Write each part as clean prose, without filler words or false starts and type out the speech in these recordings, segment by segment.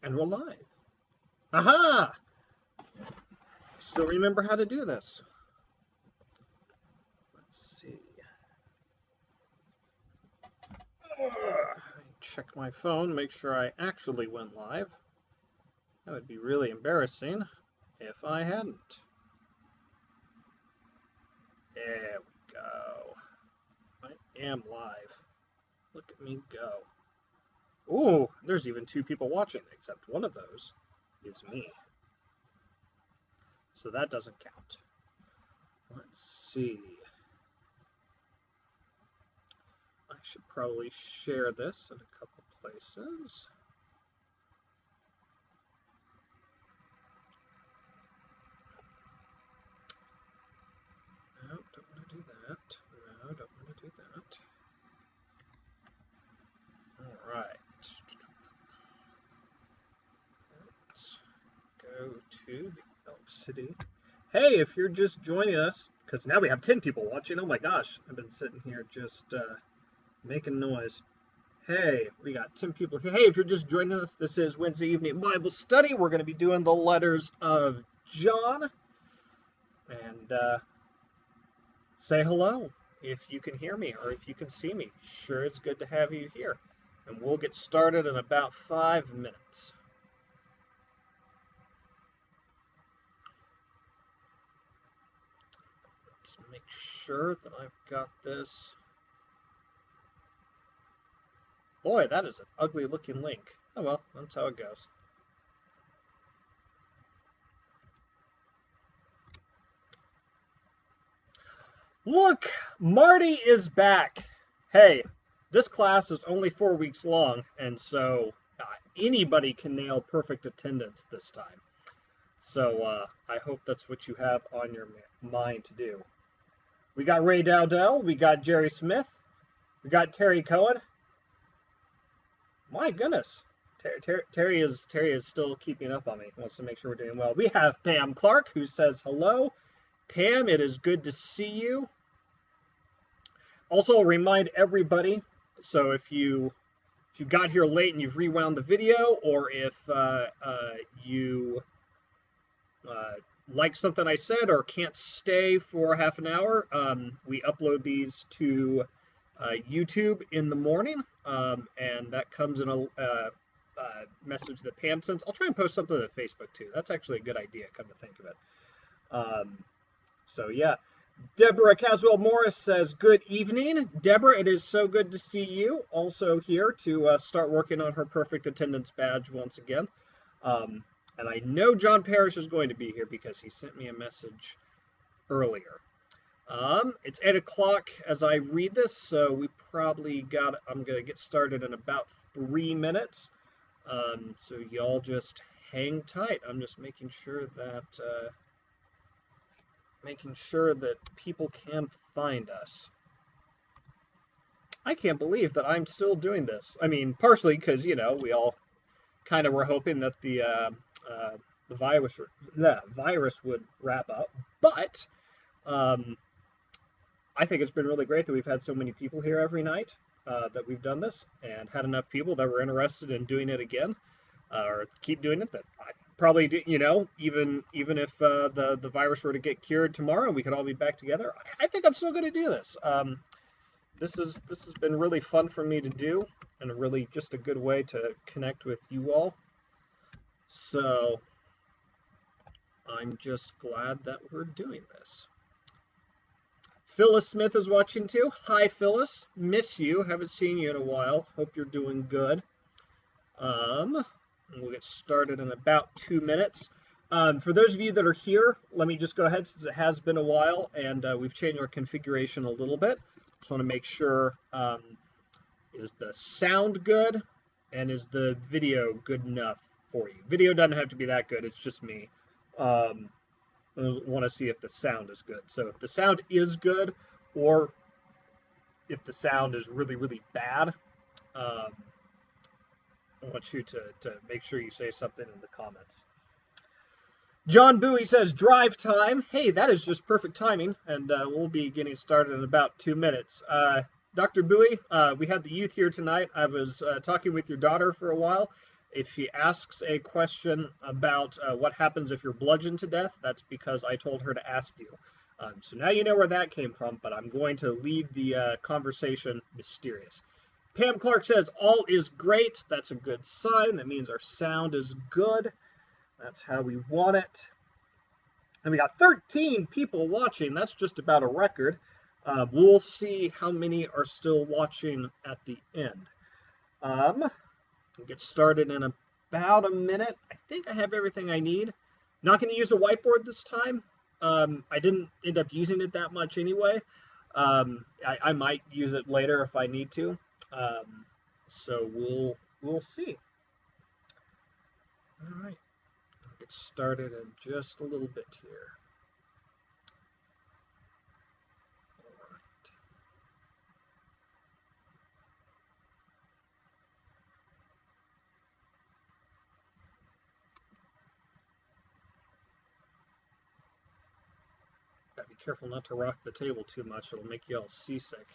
And we're live. Aha! Still remember how to do this. Let's see. Check my phone, make sure I actually went live. That would be really embarrassing if I hadn't. There we go. I am live. Look at me go. Ooh, there's even 2 people watching, except one of those is me. So that doesn't count. Let's see. I should probably share this in a couple places. No, don't want to do that. No, don't want to do that. All right. Let's go to the Elk City. Hey, if you're just joining us, because now we have 10 people watching. Oh my gosh, I've been sitting here just making noise. Hey, we got 10 people here. Hey, if you're just joining us, this is Wednesday evening Bible study. We're going to be doing the letters of John. And say hello if you can hear me or if you can see me. Sure, it's good to have you here. And we'll get started in about 5 minutes. Let's make sure that I've got this. Boy, that is an ugly looking link. Oh well, that's how it goes. Look, Marty is back. Hey, this class is only 4 weeks long, and so anybody can nail perfect attendance this time. So I hope that's what you have on your mind to do. We got Ray Dowdell, we got Jerry Smith, we got Terry Cohen. My goodness, Terry is still keeping up on me. Wants to make sure we're doing well. We have Pam Clark, who says hello. Pam, it is good to see you. Also, remind everybody. So if you got here late and you've rewound the video, or if you like something I said or can't stay for half an hour, we upload these to YouTube in the morning, and that comes in a message that Pam sends. I'll try and post something to Facebook too. That's actually a good idea, come to think of it. So yeah. Deborah Caswell Morris says, good evening. Deborah, it is so good to see you. Also here to start working on her perfect attendance badge once again. And I know John Parrish is going to be here because he sent me a message earlier. It's 8 o'clock as I read this, so we probably I'm going to get started in about 3 minutes. So y'all just hang tight. I'm just making sure that people can find us. I can't believe that I'm still doing this. I mean, partially because, we all kind of were hoping that the virus would wrap up. But I think it's been really great that we've had so many people here every night that we've done this, and had enough people that were interested in doing it again, or keep doing it. That I probably do, even if the virus were to get cured tomorrow, we could all be back together. I think I'm still going to do this. This has been really fun for me to do, and really just a good way to connect with you all. So I'm just glad that we're doing this. Phyllis Smith is watching too. Hi, Phyllis. Miss you. Haven't seen you in a while. Hope you're doing good. We'll get started in about 2 minutes. For those of you that are here, let me just go ahead, since it has been a while and we've changed our configuration a little bit. Just want to make sure, is the sound good and is the video good enough for you? Video doesn't have to be that good. It's just me. I want to see if the sound is good. So if the sound is good, or if the sound is really, really bad, I want you to make sure you say something in the comments. John Bowie says, drive time. Hey, that is just perfect timing, and we'll be getting started in about 2 minutes. Dr. Bowie, we had the youth here tonight. I was talking with your daughter for a while, If she asks a question about what happens if you're bludgeoned to death, that's because I told her to ask you. So now you know where that came from, but I'm going to leave the conversation mysterious. Pam Clark says, all is great. That's a good sign. That means our sound is good. That's how we want it. And we got 13 people watching. That's just about a record. We'll see how many are still watching at the end. We'll get started in about a minute. I think I have everything I need. Not going to use a whiteboard this time. I didn't end up using it that much anyway. I might use it later if I need to. So we'll see. All right, I'll get started in just a little bit here. All right. Gotta be careful not to rock the table too much. It'll make you all seasick.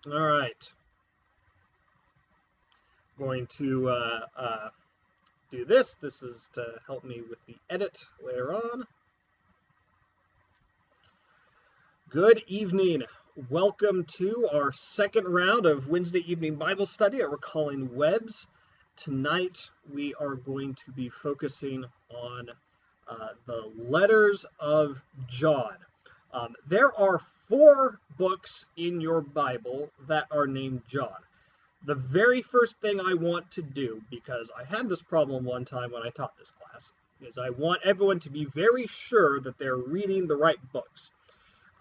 All right. Going to do this. This is to help me with the edit later on. Good evening. Welcome to our second round of Wednesday evening Bible study that we're calling WEBS. Tonight we are going to be focusing on the letters of John. There are 4 books in your Bible that are named John. The very first thing I want to do, because I had this problem one time when I taught this class, is I want everyone to be very sure that they're reading the right books.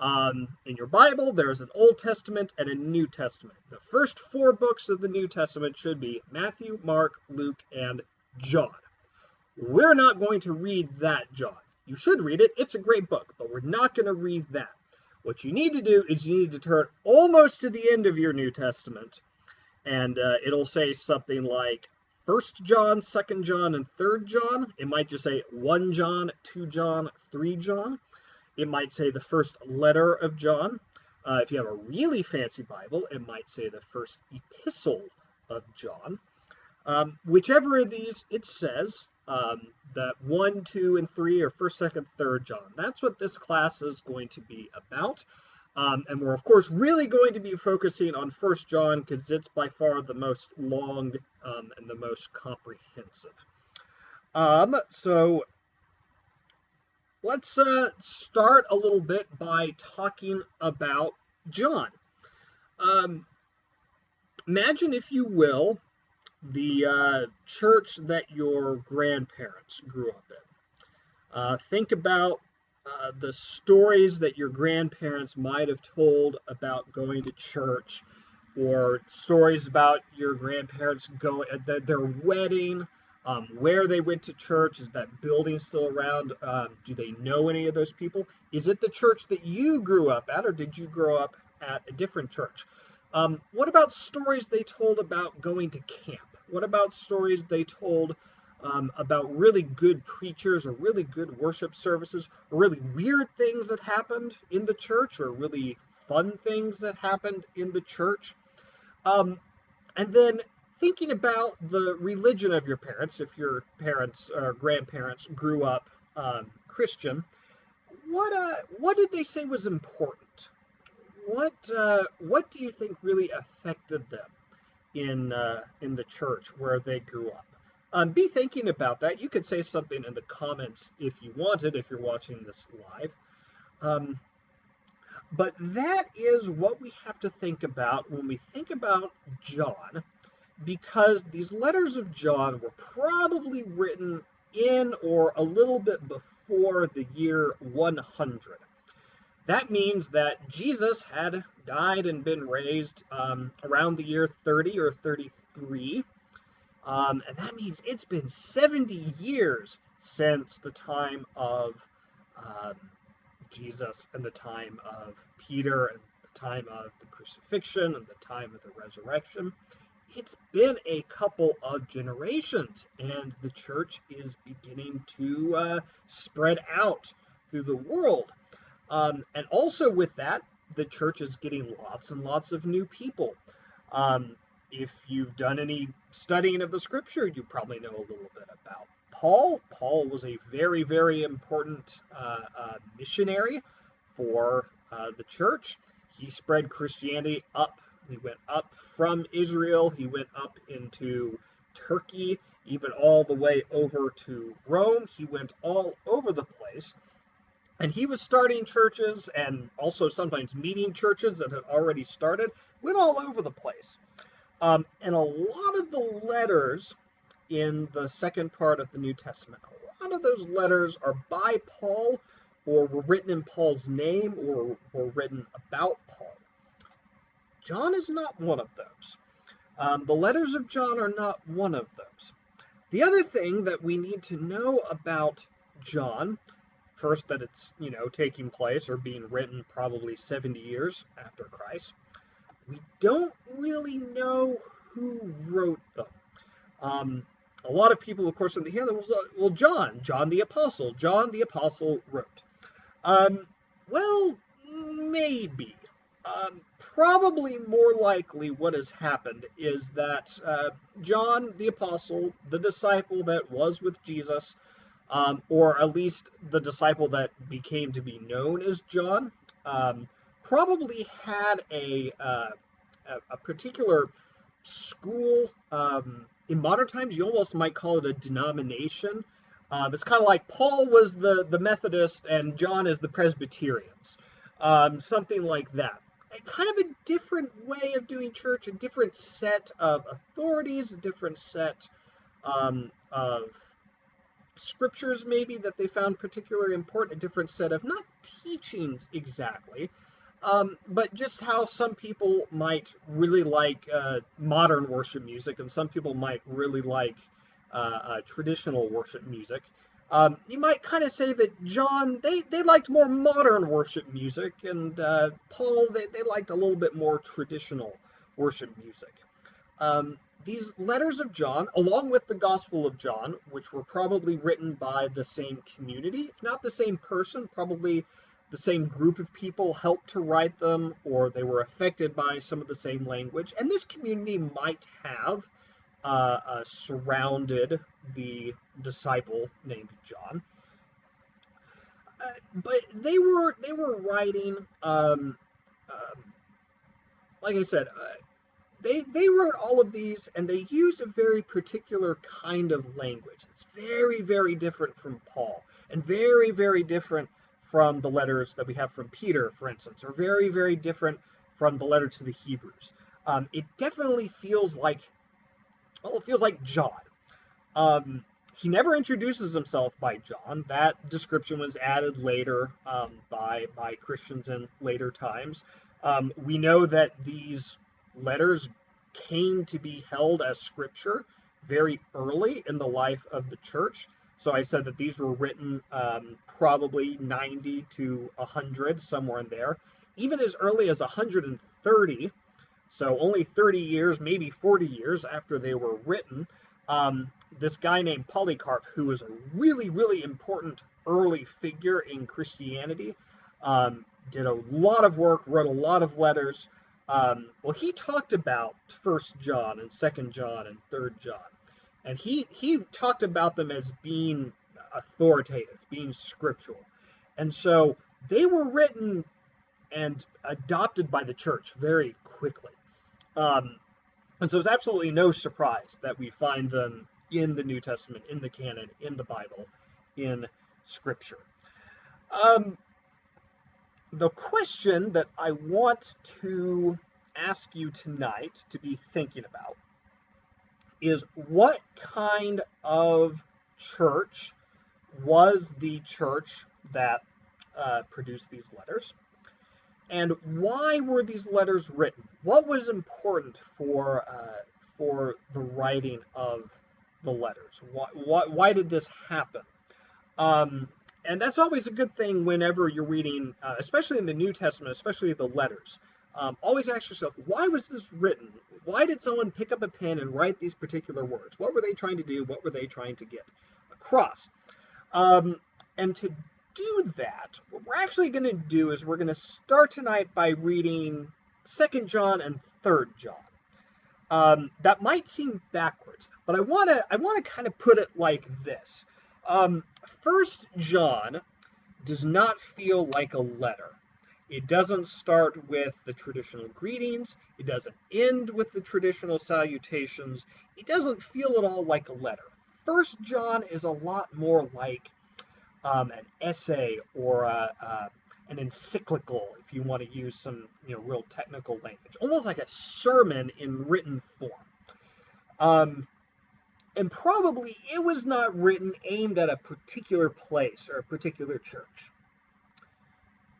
In your Bible, there's an Old Testament and a New Testament. The first 4 books of the New Testament should be Matthew, Mark, Luke, and John. We're not going to read that John. You should read it. It's a great book, but we're not going to read that. What you need to do is you need to turn almost to the end of your New Testament, and it'll say something like 1 John, 2 John, and 3 John. It might just say 1 John, 2 John, 3 John. It might say the first letter of John. If you have a really fancy Bible, it might say the first epistle of John. Whichever of these it says, that 1, 2, and 3 are 1st, 2nd, 3rd John. That's what this class is going to be about. And we're, of course, really going to be focusing on 1 John because it's by far the most long and the most comprehensive. So let's start a little bit by talking about John. Imagine, if you will, the church that your grandparents grew up in. Think about the stories that your grandparents might have told about going to church, or stories about your grandparents going their wedding, where they went to church. Is that building still around? Do they know any of those people? Is it the church that you grew up at, or did you grow up at a different church? What about stories they told about going to camp? What about stories they told about really good preachers, or really good worship services, or really weird things that happened in the church, or really fun things that happened in the church? And then thinking about the religion of your parents, if your parents or grandparents grew up Christian, what did they say was important? What do you think really affected them in the church where they grew up? Be thinking about that. You could say something in the comments if you wanted, if you're watching this live. But that is what we have to think about when we think about John, because these letters of John were probably written in or a little bit before the year 100. That means that Jesus had died and been raised around the year 30 or 33. And that means it's been 70 years since the time of Jesus, and the time of Peter, and the time of the crucifixion, and the time of the resurrection. It's been a couple of generations, and the church is beginning to spread out through the world. And also with that, the church is getting lots and lots of new people. If you've done any studying of the scripture, you probably know a little bit about Paul. Paul was a very, very important missionary for the church. He spread Christianity up. He went up from Israel. He went up into Turkey, even all the way over to Rome. He went all over the place. And he was starting churches and also sometimes meeting churches that had already started, went all over the place. And a lot of the letters in the second part of the New Testament, a lot of those letters are by Paul or were written in Paul's name or were written about Paul. John is not one of those. The letters of John are not one of those. The other thing that we need to know about John, first that it's, taking place or being written probably 70 years after Christ, we don't really know who wrote them. A lot of people, of course, in the hear that, well, John the Apostle wrote. Um, well, maybe. Probably more likely what has happened is that John the Apostle, the disciple that was with Jesus, or at least the disciple that became to be known as John, probably had a particular school. In modern times, you almost might call it a denomination. It's kind of like Paul was the Methodist and John is the Presbyterians, something like that. Kind of a different way of doing church, a different set of authorities, a different set of scriptures maybe that they found particularly important, a different set of not teachings exactly, but just how some people might really like modern worship music and some people might really like traditional worship music. You might kind of say that John, they liked more modern worship music, and Paul, they liked a little bit more traditional worship music. These letters of John, along with the Gospel of John, which were probably written by the same community, if not the same person, probably the same group of people helped to write them, or they were affected by some of the same language. And this community might have surrounded the disciple named John, but they were writing. Like I said, they wrote all of these and they used a very particular kind of language. It's very, very different from Paul and very, very different from the letters that we have from Peter, for instance, or very, very different from the letter to the Hebrews. It definitely feels like, well, it feels like John. Um, he never introduces himself by John. That description was added later by Christians in later times. We know that these letters came to be held as scripture very early in the life of the church. So I said that these were written probably 90 to 100, somewhere in there. Even as early as 130, so only 30 years, maybe 40 years after they were written, this guy named Polycarp, who was a really, really important early figure in Christianity, did a lot of work, wrote a lot of letters. Well, he talked about First John and Second John and Third John, and he talked about them as being authoritative, being scriptural, and so they were written and adopted by the church very quickly. Um, and so it's absolutely no surprise that we find them in the New Testament, in the canon, in the Bible, in Scripture. Um, the question that I want to ask you tonight to be thinking about is what kind of church was the church that produced these letters? And why were these letters written? What was important for the writing of the letters? Why did this happen? Um, and that's always a good thing whenever you're reading, especially in the New Testament, especially the letters. Always ask yourself, why was this written? Why did someone pick up a pen and write these particular words? What were they trying to do? What were they trying to get across? Um, and to do that, what we're actually going to do is we're going to start tonight by reading 2nd John and 3rd John. That might seem backwards, but I want to kind of put it like this. Um, First John does not feel like a letter. It doesn't start with the traditional greetings. It doesn't end with the traditional salutations. It doesn't feel at all like a letter. First John is a lot more like an essay or an encyclical, if you want to use some real technical language, almost like a sermon in written form. Um, and probably it was not written aimed at a particular place or a particular church.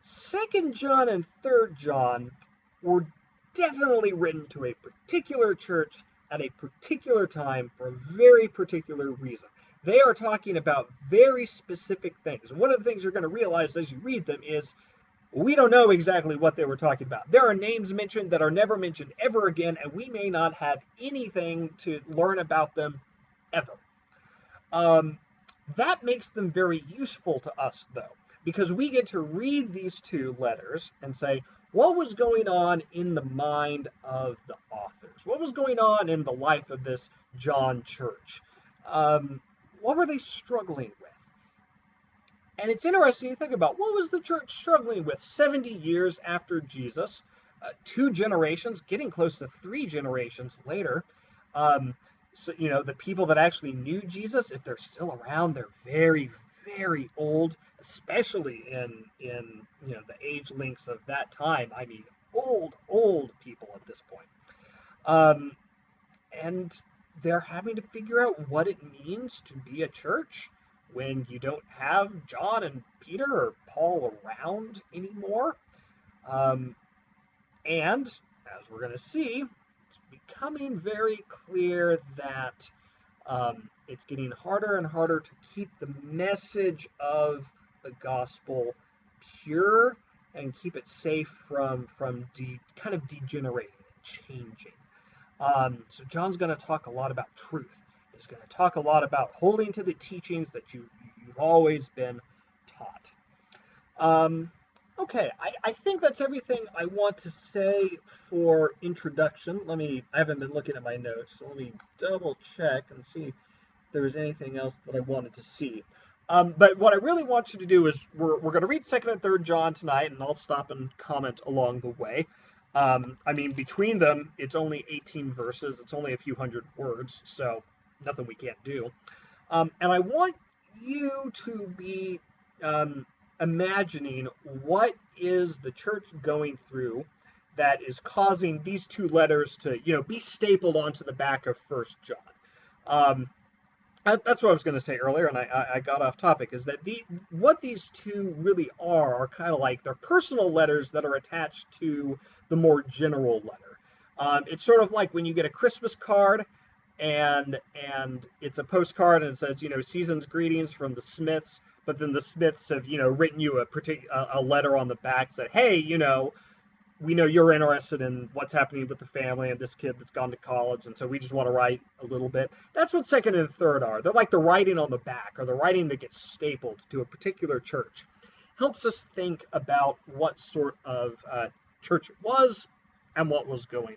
Second John and Third John were definitely written to a particular church at a particular time for a very particular reason. They are talking about very specific things. And one of the things you're going to realize as you read them is we don't know exactly what they were talking about. There are names mentioned that are never mentioned ever again, and we may not have anything to learn about them ever. Um, that makes them very useful to us, though, because we get to read these two letters and say, what was going on in the mind of the authors? What was going on in the life of this John church? What were they struggling with? And it's interesting to think about what was the church struggling with 70 years after Jesus, two generations, getting close to three generations later. So, the people that actually knew Jesus, if they're still around, they're very, very old, especially in the age links of that time. I mean, old people at this point. Um, and they're having to figure out what it means to be a church when you don't have John and Peter or Paul around anymore. Um, and as we're going to see, it's becoming very clear that it's getting harder and harder to keep the message of the gospel pure and keep it safe from kind of degenerating and changing. So John's going to talk a lot about truth. He's going to talk a lot about holding to the teachings that you've always been taught. Okay, I think that's everything I want to say for introduction. I haven't been looking at my notes, so let me double check and see if there was anything else that I wanted to see. But what I really want you to do is we're going to read 2nd and 3rd John tonight, and I'll stop and comment along the way. I mean, between them, it's only 18 verses. It's only a few hundred words, so nothing we can't do. And I want you to be imagining what is the church going through that is causing these two letters to, be stapled onto the back of First John. That's what I was going to say earlier, and I got off topic, is that what these two really are kind of like they're personal letters that are attached to the more general letter. It's sort of like when you get a Christmas card, and it's a postcard, and it says, season's greetings from the Smiths, but then the Smiths have, written you a letter on the back that, hey, we know you're interested in what's happening with the family and this kid that's gone to college, and so we just want to write a little bit. That's what 2nd and 3rd are. They're like the writing on the back, or the writing that gets stapled to a particular church. Helps us think about what sort of church it was and what was going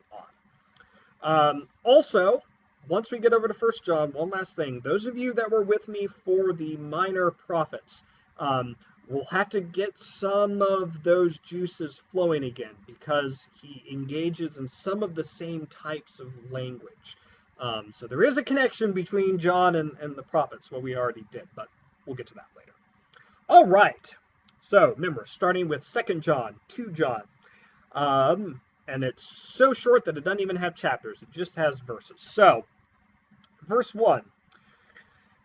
on. Also, once we get over to 1st John, one last thing. Those of you that were with me for the minor prophets, we'll have to get some of those juices flowing again because he engages in some of the same types of language. So there is a connection between John and the prophets, what we already did, but we'll get to that later. All right. So remember, starting with 2nd John, 2 John. And it's so short that it doesn't even have chapters. It just has verses. So, verse 1.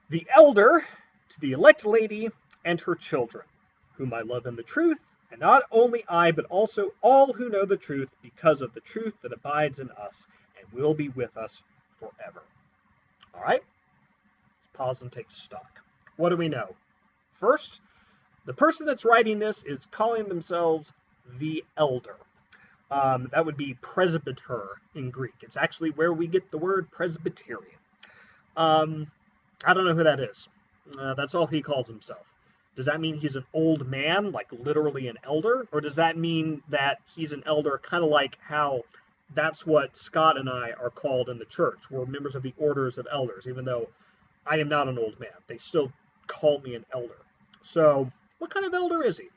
The elder to the elect lady and her children, whom I love in the truth, and not only I, but also all who know the truth, because of the truth that abides in us and will be with us forever. All right? Let's pause and take stock. What do we know? First, the person that's writing this is calling themselves the elder. That would be presbyter in Greek. It's actually where we get the word Presbyterian. I don't know who that is. That's all he calls himself. Does that mean he's an old man, like literally an elder? Or does that mean that he's an elder kind of like how that's what Scott and I are called in the church. We're members of the orders of elders, even though I am not an old man. They still call me an elder. So, what kind of elder is he?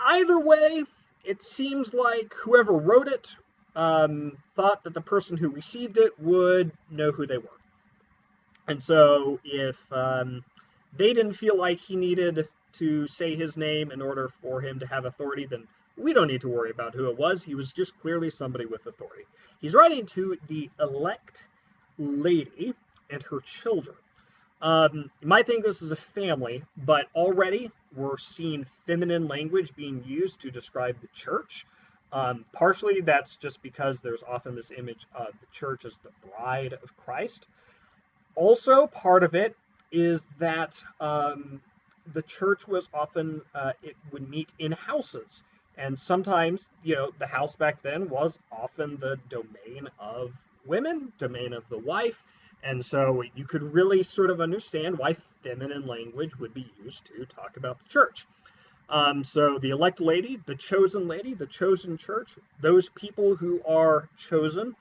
Either way, it seems like whoever wrote it thought that the person who received it would know who they were. And so, if they didn't feel like he needed to say his name in order for him to have authority, then we don't need to worry about who it was. He was just clearly somebody with authority. He's writing to the elect lady and her children. You might think this is a family, but already we're seeing feminine language being used to describe the church. Partially that's just because there's often this image of the church as the bride of Christ. Also, part of it is that the church was often, it would meet in houses. And sometimes, the house back then was often the domain of women, domain of the wife. And so you could really sort of understand why feminine language would be used to talk about the church. So the elect lady, the chosen church, those people who are chosen,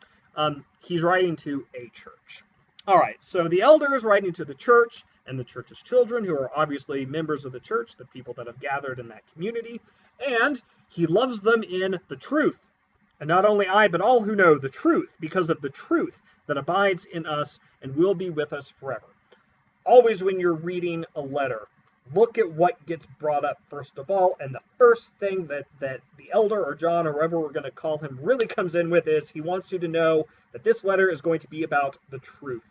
he's writing to a church. All right, so the elder is writing to the church and the church's children, who are obviously members of the church, the people that have gathered in that community, and he loves them in the truth. And not only I, but all who know the truth, because of the truth that abides in us and will be with us forever. Always when you're reading a letter, look at what gets brought up first of all, and the first thing that the elder or John or whoever we're going to call him really comes in with is he wants you to know that this letter is going to be about the truth.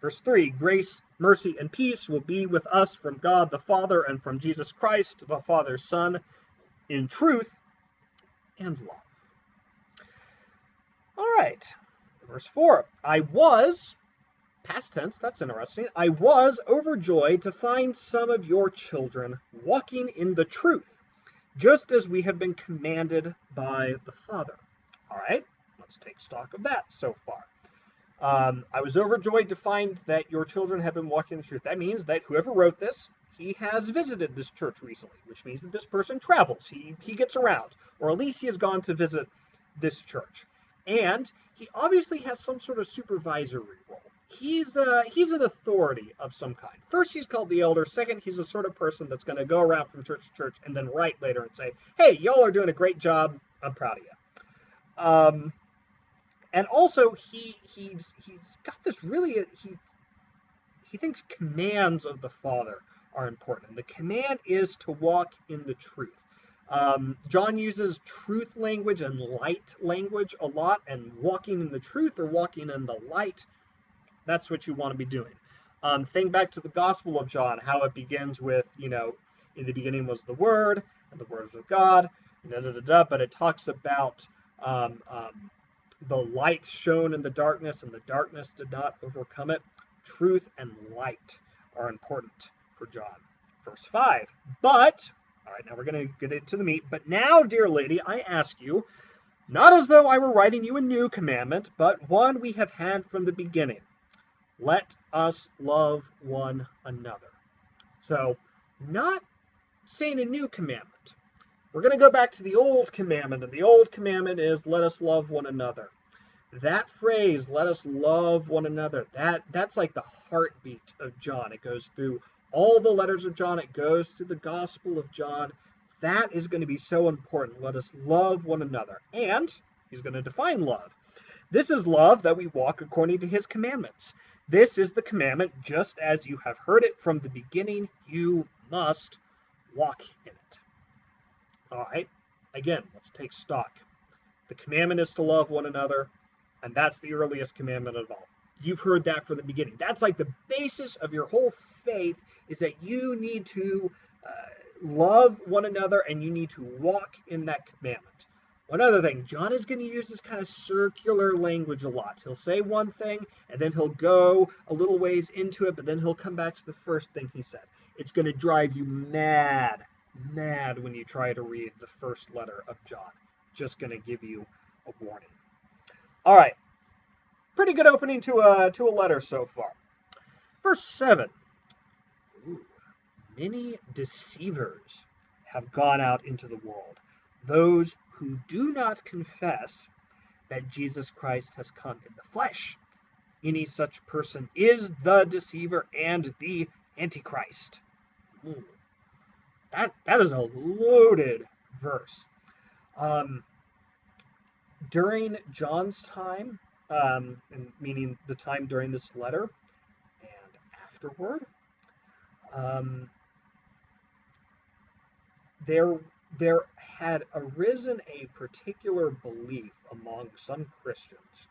Verse 3, grace, mercy, and peace will be with us from God the Father and from Jesus Christ, the Father's Son, in truth and love. All right, verse 4, I was, past tense, that's interesting, I was overjoyed to find some of your children walking in the truth, just as we have been commanded by the Father. All right, let's take stock of that so far. I was overjoyed to find that your children have been walking in the truth. That means that whoever wrote this, he has visited this church recently, which means that this person travels. He gets around, or at least he has gone to visit this church. And he obviously has some sort of supervisory role. He's an authority of some kind. First, he's called the elder. Second, he's the sort of person that's going to go around from church to church and then write later and say, hey, y'all are doing a great job. I'm proud of you. And also, he's got this really, he thinks commands of the Father are important. And the command is to walk in the truth. John uses truth language and light language a lot, and walking in the truth or walking in the light, that's what you want to be doing. Think back to the Gospel of John, how it begins with, in the beginning was the Word, and the Word was with God, but it talks about the light shone in the darkness, and the darkness did not overcome it. Truth and light are important for John. Verse 5. But, all right, now we're going to get into the meat. But now, dear lady, I ask you, not as though I were writing you a new commandment, but one we have had from the beginning. Let us love one another. So, not saying a new commandment. We're going to go back to the old commandment, and the old commandment is let us love one another. That phrase, let us love one another, that's like the heartbeat of John. It goes through all the letters of John. It goes through the Gospel of John. That is going to be so important. Let us love one another. And he's going to define love. This is love, that we walk according to his commandments. This is the commandment, just as you have heard it from the beginning, you must walk in it. All right, again, let's take stock. The commandment is to love one another, and that's the earliest commandment of all. You've heard that from the beginning. That's like the basis of your whole faith, is that you need to love one another and you need to walk in that commandment. One other thing, John is going to use this kind of circular language a lot. He'll say one thing, and then he'll go a little ways into it, but then he'll come back to the first thing he said. It's going to drive you mad when you try to read the first letter of John. Just going to give you a warning. All right, pretty good opening to a letter so far. Verse 7. Ooh. Many deceivers have gone out into the world, those who do not confess that Jesus Christ has come in the flesh. Any such person is the deceiver and the Antichrist. Ooh, that is a loaded verse. Um, During John's time, and meaning the time during this letter and afterward, um, there there had arisen a particular belief among some Christians.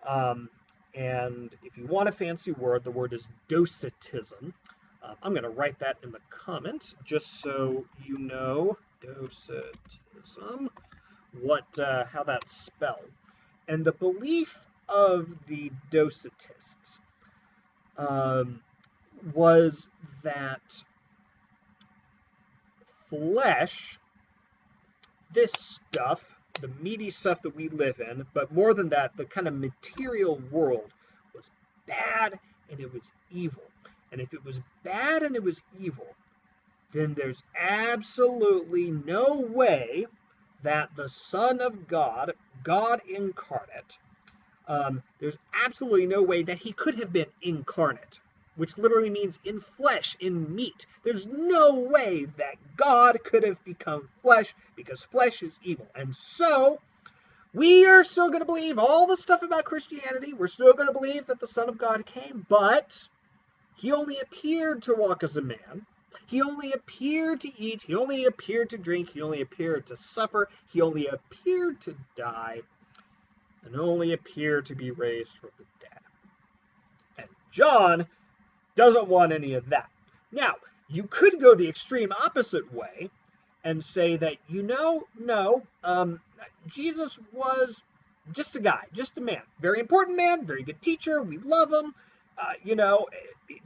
Um, and if you want a fancy word, the word is docetism. I'm going to write that in the comments just so you know docetism, how that's spelled. And the belief of the docetists um, was that flesh, this stuff, the meaty stuff that we live in, but more than that, the kind of material world was bad and it was evil. And if it was bad and it was evil, then there's absolutely no way that the Son of God, God incarnate, there's absolutely no way that he could have been incarnate, which literally means in flesh, in meat. There's no way that God could have become flesh because flesh is evil. And so we are still going to believe all the stuff about Christianity. We're still going to believe that the Son of God came, but he only appeared to walk as a man. He only appeared to eat. He only appeared to drink. He only appeared to suffer. He only appeared to die and only appear to be raised from the dead. And John doesn't want any of that. Now, you could go the extreme opposite way and say that, no, Jesus was just a guy, just a man. Very important man, very good teacher. We love him.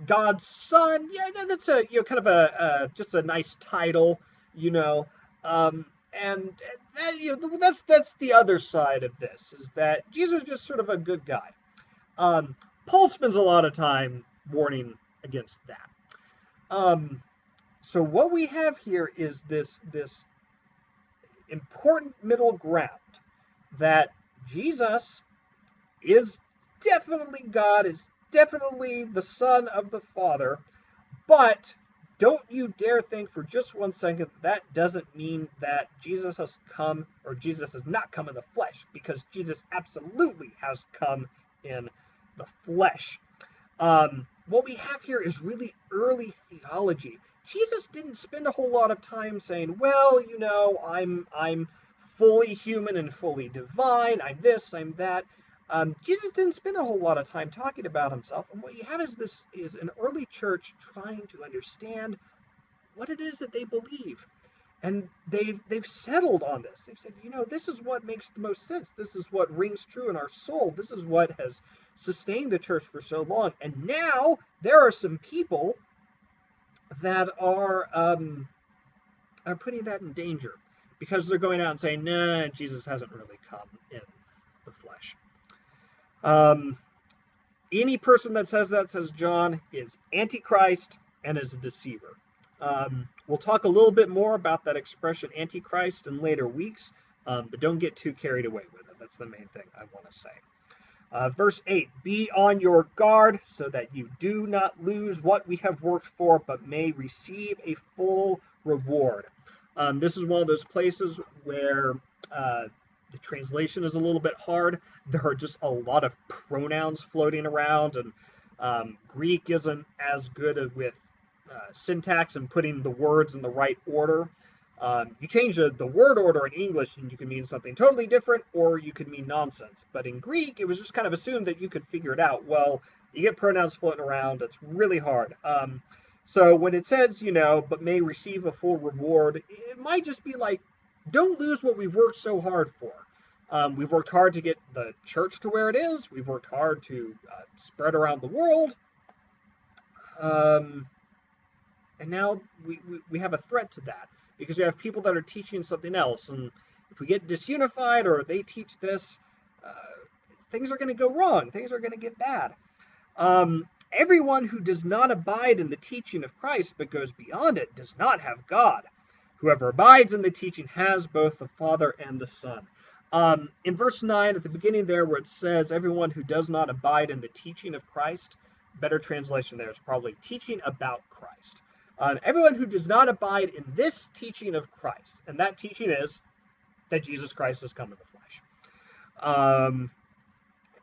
God's son. Yeah, that's a kind of just a nice title. You know, and that's the other side of this is that Jesus is just sort of a good guy. Paul spends a lot of time warning against that. So what we have here is this important middle ground that Jesus is definitely God, is definitely the Son of the Father, but don't you dare think for just 1 second that doesn't mean that Jesus has come or Jesus has not come in the flesh, because Jesus absolutely has come in the flesh. What we have here is really early theology. Jesus didn't spend a whole lot of time saying, well, I'm fully human and fully divine. I'm this, I'm that. Jesus didn't spend a whole lot of time talking about himself. And what you have is an early church trying to understand what it is that they believe. And they've settled on this. They've said, this is what makes the most sense. This is what rings true in our soul. This is what has sustained the church for so long. And now there are some people that are putting that in danger because they're going out and saying, nah, Jesus hasn't really come in the flesh. Any person that says that, says John, is Antichrist and is a deceiver. We'll talk a little bit more about that expression Antichrist in later weeks, but don't get too carried away with it. That's the main thing I want to say. Verse 8, be on your guard so that you do not lose what we have worked for, but may receive a full reward. This is one of those places where the translation is a little bit hard. There are just a lot of pronouns floating around, and Greek isn't as good with syntax and putting the words in the right order. You change the word order in English and you can mean something totally different, or you could mean nonsense. But in Greek, it was just kind of assumed that you could figure it out. Well, you get pronouns floating around. It's really hard. So when it says, but may receive a full reward, it might just be like, don't lose what we've worked so hard for. We've worked hard to get the church to where it is. We've worked hard to spread around the world. And now we have a threat to that, because we have people that are teaching something else. And if we get disunified or they teach this, things are going to go wrong. Things are going to get bad. Everyone who does not abide in the teaching of Christ but goes beyond it does not have God. Whoever abides in the teaching has both the Father and the Son. In verse 9, at the beginning there, where it says, everyone who does not abide in the teaching of Christ, better translation there is probably teaching about Christ. Everyone who does not abide in this teaching of Christ, and that teaching is that Jesus Christ has come in the flesh.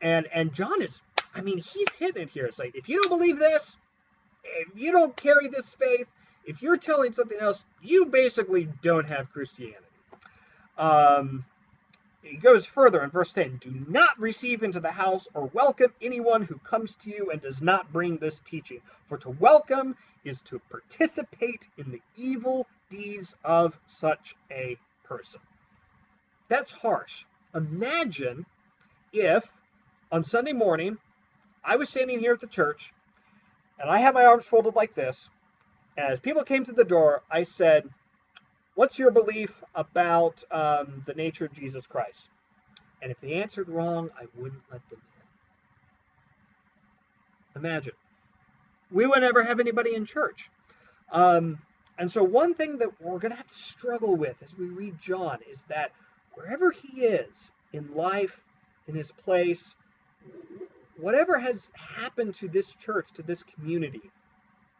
And John is, I mean, he's hitting it here. It's like, if you don't believe this, if you don't carry this faith, if you're telling something else, you basically don't have Christianity. It goes further in verse 10. Do not receive into the house or welcome anyone who comes to you and does not bring this teaching. For to welcome is to participate in the evil deeds of such a person. That's harsh. Imagine if on Sunday morning I was standing here at the church and I had my arms folded like this, and as people came to the door, I said, what's your belief about the nature of Jesus Christ? And if they answered wrong, I wouldn't let them in. Imagine. We would never have anybody in church. And so one thing that we're going to have to struggle with as we read John is that wherever he is in life, in his place, whatever has happened to this church, to this community,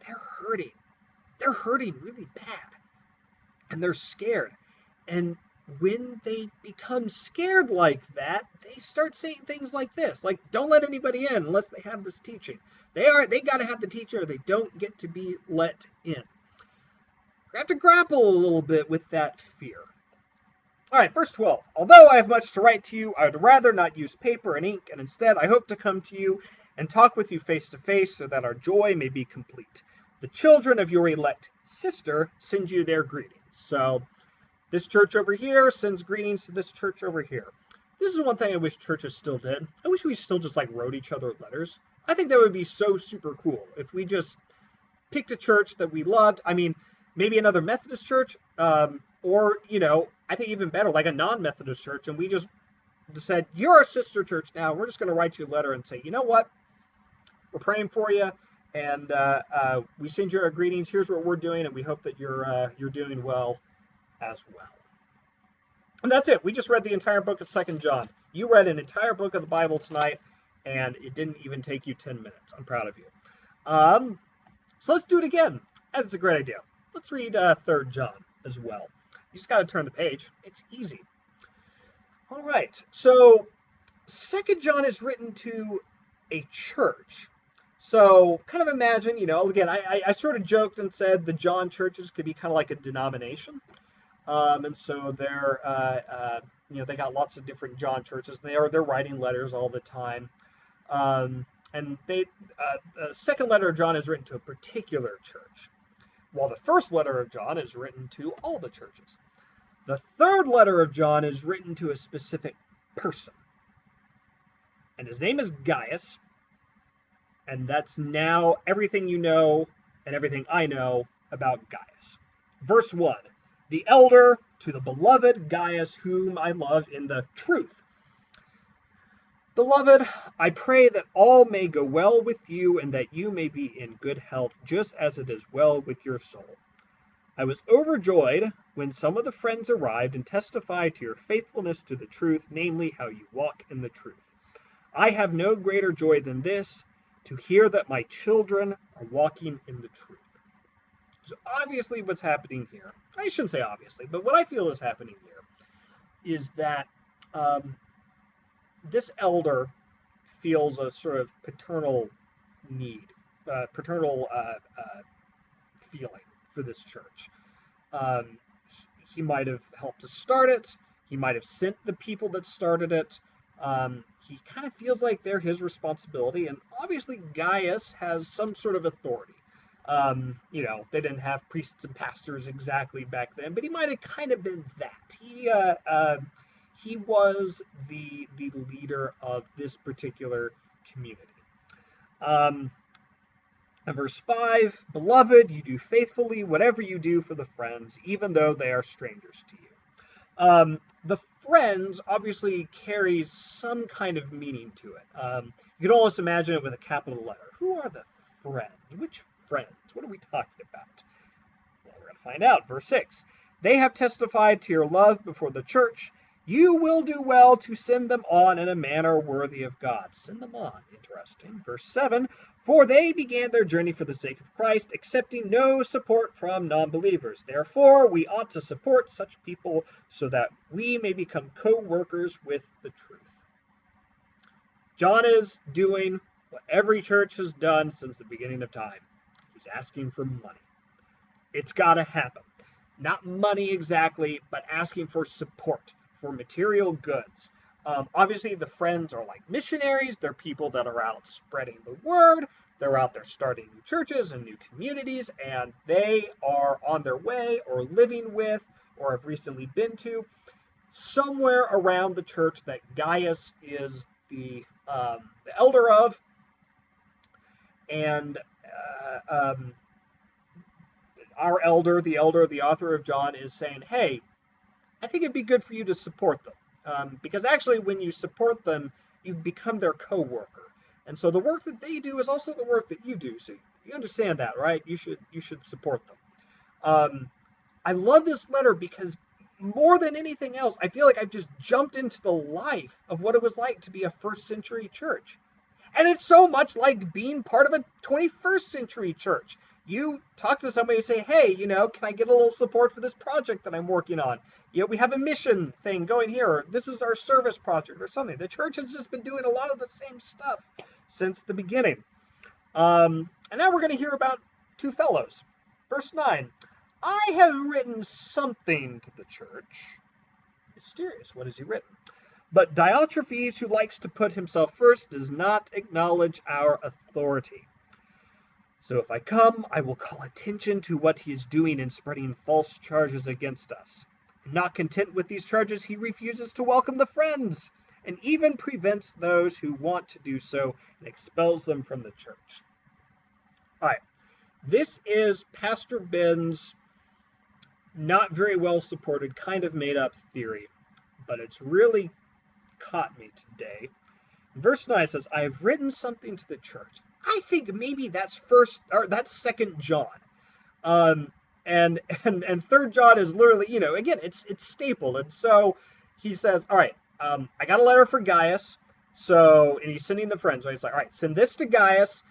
they're hurting. They're hurting really bad. And they're scared. And when they become scared like that, they start saying things like this, like, don't let anybody in unless they have this teaching. They got to have the teacher, or they don't get to be let in. We have to grapple a little bit with that fear. All right, verse 12. Although I have much to write to you, I would rather not use paper and ink, and instead I hope to come to you and talk with you face to face so that our joy may be complete. The children of your elect sister send you their greetings. So this church over here sends greetings to this church over here. This is one thing I wish churches still did. I wish we still just like wrote each other letters. I think that would be so super cool if we just picked a church that we loved. I mean, maybe another Methodist church, or, I think even better, like a non-Methodist church, and we just said, you're our sister church now. We're just going to write you a letter and say, you know what? We're praying for you, and we send you our greetings. Here's what we're doing, and we hope that you're doing well as well. And that's it. We just read the entire book of 2 John. You read an entire book of the Bible tonight, and it didn't even take you 10 minutes. I'm proud of you. So let's do it again. That's a great idea. Let's read 3 John as well. You just got to turn the page. It's easy. All right. So 2 John is written to a church. So kind of imagine, again, I sort of joked and said the John churches could be kind of like a denomination. And so they're, they got lots of different John churches. They're writing letters all the time. And the second letter of John is written to a particular church, while the first letter of John is written to all the churches. The third letter of John is written to a specific person. And his name is Gaius. And that's now everything you know and everything I know about Gaius. Verse 1. The elder to the beloved Gaius, whom I love in the truth. Beloved, I pray that all may go well with you and that you may be in good health, just as it is well with your soul. I was overjoyed when some of the friends arrived and testified to your faithfulness to the truth, namely how you walk in the truth. I have no greater joy than this, to hear that my children are walking in the truth. So obviously what's happening here, I shouldn't say obviously, but what I feel is happening here is that this elder feels a sort of paternal need, paternal feeling for this church. He might have helped to start it. He might have sent the people that started it. He kind of feels like they're his responsibility, and obviously Gaius has some sort of authority. They didn't have priests and pastors exactly back then, but he might have kind of been that. He was the leader of this particular community. And verse 5, Beloved, you do faithfully whatever you do for the friends, even though they are strangers to you. The friends obviously carries some kind of meaning to it. You can almost imagine it with a capital letter. Who are the friends? Which friends? What are we talking about? Well, we're going to find out. Verse 6. They have testified to your love before the church. You will do well to send them on in a manner worthy of God. Send them on. Interesting. Verse 7, for they began their journey for the sake of Christ, accepting no support from non-believers. Therefore, we ought to support such people so that we may become co-workers with the truth. John is doing what every church has done since the beginning of time. He's asking for money. It's got to happen. Not money exactly, but asking for support, for material goods. Obviously, the friends are like missionaries. They're people that are out spreading the word. They're out there starting new churches and new communities, and they are on their way or living with or have recently been to somewhere around the church that Gaius is the elder of, and our elder, the author of John, is saying, hey, I think it'd be good for you to support them. Because actually, when you support them, you become their co-worker. And so the work that they do is also the work that you do. So you understand that, right? You should support them. I love this letter because more than anything else, I feel like I've just jumped into the life of what it was like to be a first century church. And it's so much like being part of a 21st century church. You talk to somebody and say, hey, can I get a little support for this project that I'm working on? We have a mission thing going here. Or this is our service project or something. The church has just been doing a lot of the same stuff since the beginning. And now we're going to hear about two fellows. Verse 9, I have written something to the church. Mysterious. What has he written? But Diotrephes, who likes to put himself first, does not acknowledge our authority. So if I come, I will call attention to what he is doing in spreading false charges against us. Not content with these charges, he refuses to welcome the friends, and even prevents those who want to do so and expels them from the church. All right, this is Pastor Ben's not very well supported, kind of made up theory, but it's really caught me today. Verse 9 says, I have written something to the church. I think maybe that's that's Second John. Um, and Third John is literally, again, it's stapled. And so he says, all right, I got a letter for Gaius. So, and he's sending the friends. Right? He's like, all right, send this to Gaius.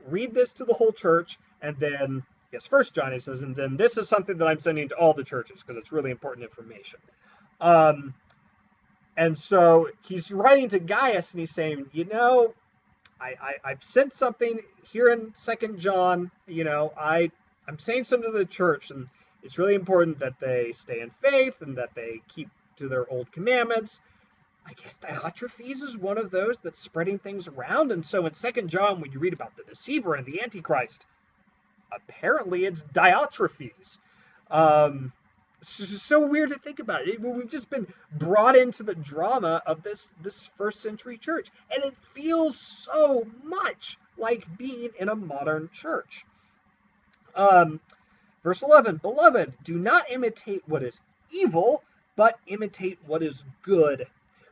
Read this to the whole church. And then, yes, First John, he says, and then this is something that I'm sending to all the churches because it's really important information. And so he's writing to Gaius and he's saying, I've sent something here in Second John. I'm saying something to the church, and it's really important that they stay in faith and that they keep to their old commandments. I guess Diotrephes is one of those that's spreading things around. And so in Second John, when you read about the deceiver and the Antichrist, apparently it's Diotrephes. It's just so weird to think about it. We've just been brought into the drama of this first century church, and it feels so much like being in a modern church. Verse 11, beloved, do not imitate what is evil, but imitate what is good.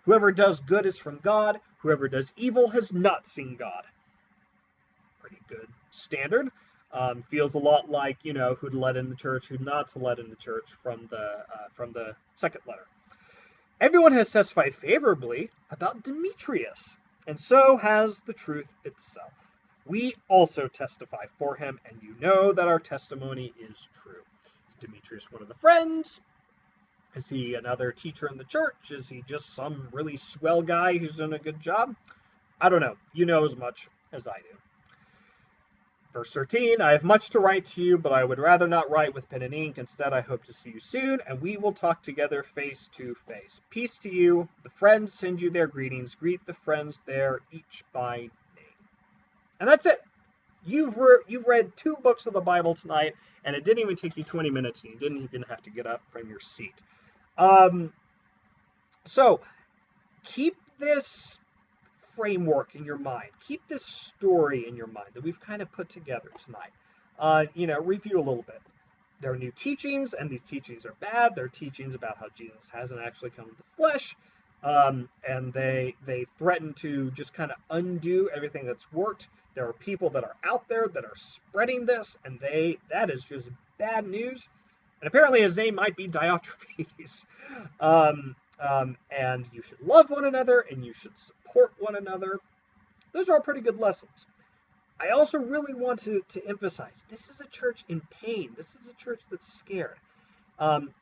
Whoever does good is from God. Whoever does evil has not seen God. Pretty good standard. Feels a lot like who to let in the church, who not to let in the church from the second letter. Everyone has testified favorably about Demetrius, and so has the truth itself. We also testify for him, and you know that our testimony is true. Is Demetrius one of the friends? Is he another teacher in the church? Is he just some really swell guy who's done a good job? I don't know. You know as much as I do. Verse 13, I have much to write to you, but I would rather not write with pen and ink. Instead, I hope to see you soon, and we will talk together face to face. Peace to you. The friends send you their greetings. Greet the friends there, each by name. And that's it. You've read 2 books of the Bible tonight, and it didn't even take you 20 minutes, and you didn't even have to get up from your seat. So, keep this framework in your mind. Keep this story in your mind that we've kind of put together tonight. Review a little bit. There are new teachings, and these teachings are bad. They're teachings about how Jesus hasn't actually come in the flesh, and they threaten to just kind of undo everything that's worked. There are people that are out there that are spreading this, and that is just bad news. And apparently his name might be Diotrephes. And you should love one another and you should support one another. Those are all pretty good lessons. I also really want to emphasize this is a church in pain. This is a church that's scared.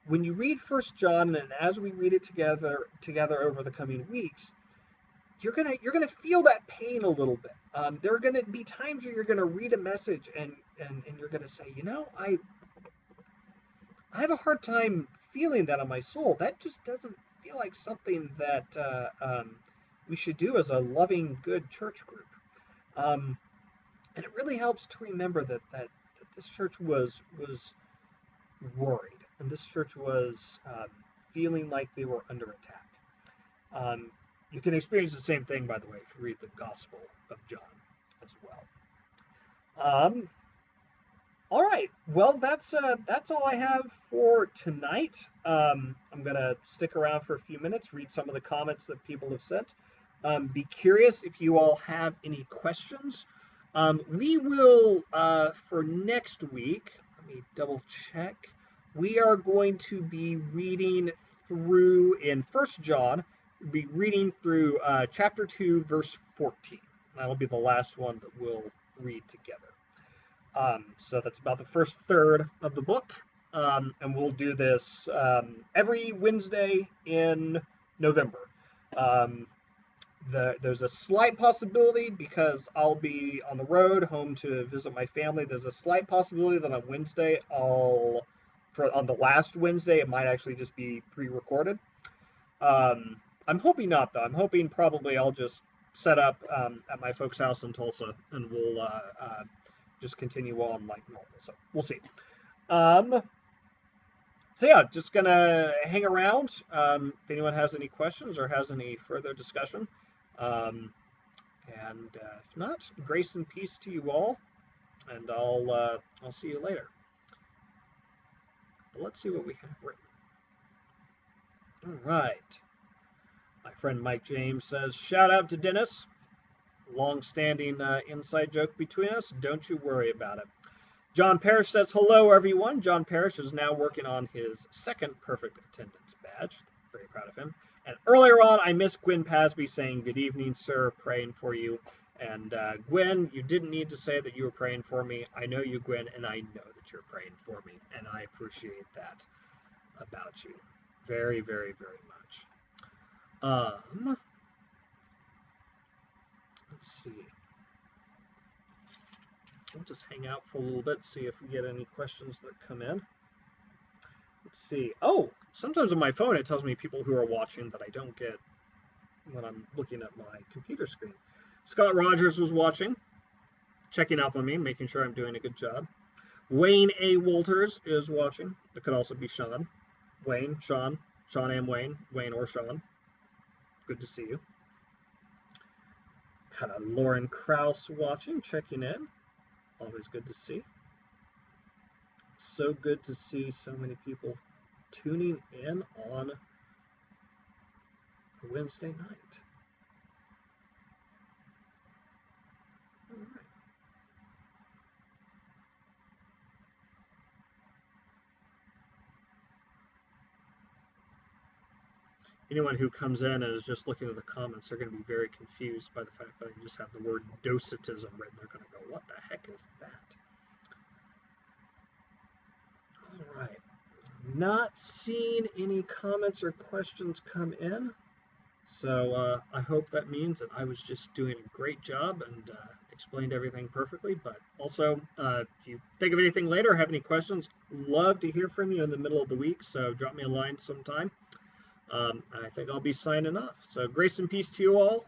When you read First John, and as we read it together over the coming weeks, you're gonna feel that pain a little bit. There are gonna be times where you're gonna read a message and you're gonna say, I have a hard time feeling that on my soul. That just doesn't feel like something that we should do as a loving, good church group. Um, and it really helps to remember that this church was worried, and this church was feeling like they were under attack. Um, you can experience the same thing, by the way, if you read the Gospel of John as well. Um, all right. Well, that's all I have for tonight. I'm gonna stick around for a few minutes, read some of the comments that people have sent. Be curious if you all have any questions. We will for next week. Let me double check. We are going to be reading through in First John. We'll be reading through chapter 2, verse 14. That'll be the last one that we'll read together. So that's about the first third of the book. And we'll do this every Wednesday in November. Um, there's a slight possibility because I'll be on the road home to visit my family. There's a slight possibility that on Wednesday on the last Wednesday it might actually just be pre-recorded. I'm hoping not though. I'm hoping probably I'll just set up at my folks' house in Tulsa and we'll just continue on like normal. So we'll see. Um, so yeah, just gonna hang around. If anyone has any questions or has any further discussion, um, and if not, grace and peace to you all, and I'll see you later. But let's see what we have written. All right. My friend Mike James says, "Shout out to Dennis. Long-standing inside joke between us. Don't you worry about it." John Parrish says, "Hello, everyone." John Parrish is now working on his second perfect attendance badge. Very proud of him. And earlier on, I missed Gwen Pasby saying, "Good evening, sir. Praying for you." And Gwen, you didn't need to say that you were praying for me. I know you, Gwen, and I know that you're praying for me. And I appreciate that about you very, very, very much. Let's see. We'll just hang out for a little bit, see if we get any questions that come in. Let's see. Oh, sometimes on my phone it tells me people who are watching that I don't get when I'm looking at my computer screen. Scott Rogers was watching, checking up on me, making sure I'm doing a good job. Wayne A. Walters is watching. It could also be Sean. Wayne, Sean and Wayne or Sean. Good to see you. Kind of Lauren Krause watching, checking in. Always good to see. So good to see so many people tuning in on a Wednesday night. All right. Anyone who comes in and is just looking at the comments, they're going to be very confused by the fact that I just have the word docetism written. They're going to go, what the heck is that? All right. Not seeing any comments or questions come in. So I hope that means that I was just doing a great job and explained everything perfectly. But also, if you think of anything later, have any questions, love to hear from you in the middle of the week. So drop me a line sometime. And I think I'll be signing off. So grace and peace to you all.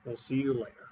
We'll see you later.